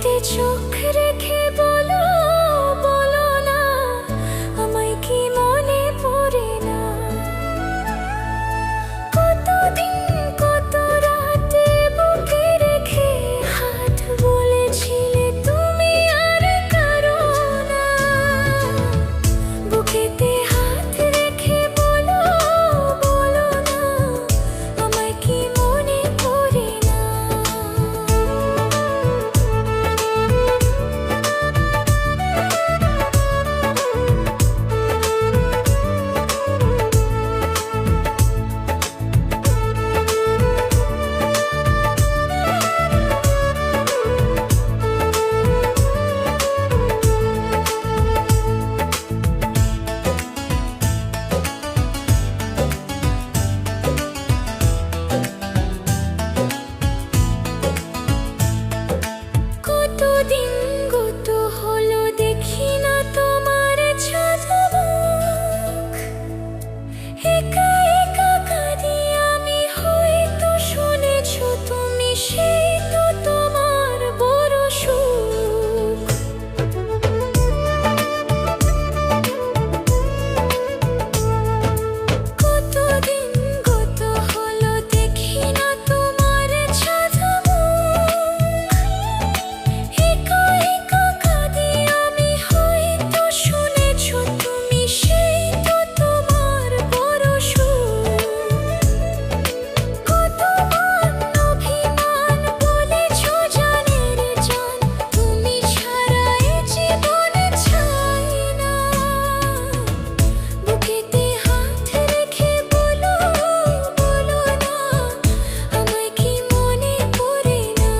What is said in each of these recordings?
বুকেতে চোখ রেখে বলো বলো না, আমায় কি মনে পড়ে না? কতদিন কত রাতে বুকে রেখে হাত বলেছিলে তুমি আর কারো না। বুকেতে হাত রেখে বলো বলো না, আমায় কি মনে পড়ে না? কতদিন গত হলো দেখি না তোমার ছাদমুখ। একা একা কাঁদি আমি, হয়তো শুনেছো তুমি, সেই তো তোমার বড় সুখ। কতদিন গত হলো দেখি না তোমার ছাদমুখ। একা একা কাঁদি আমি, হয়তো শুনেছো তুমি, সেই তো তোমার বড় সুখ। কতবার অভিমান বলেছো জানের জান, তুমি ছাড়া এ জীবনে চাই না। বুকেতে হাত রেখে বলো বলো না, আমায় কি মনে পড়ে না?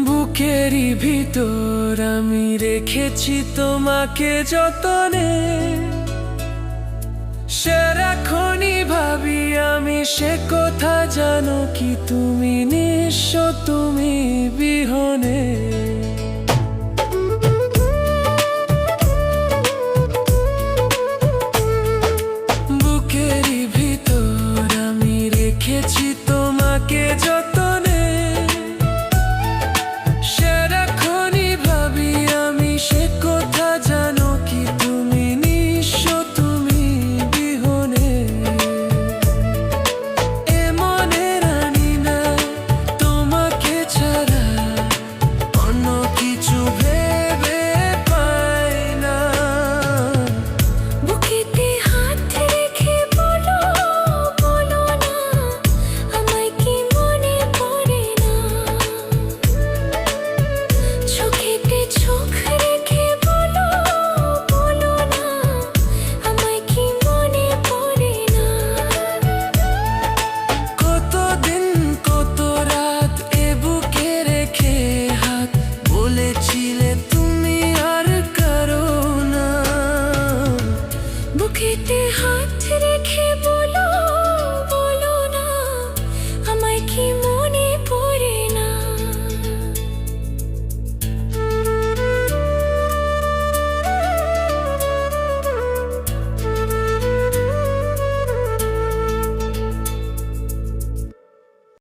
বুকেরই ভিতর আমি রেখেছি তোমাকে যতনে, সারাক্ষণই ভাবি আমি সে কথা, জানো কি তুমি নিঃস্ব, তুমি বিহনে।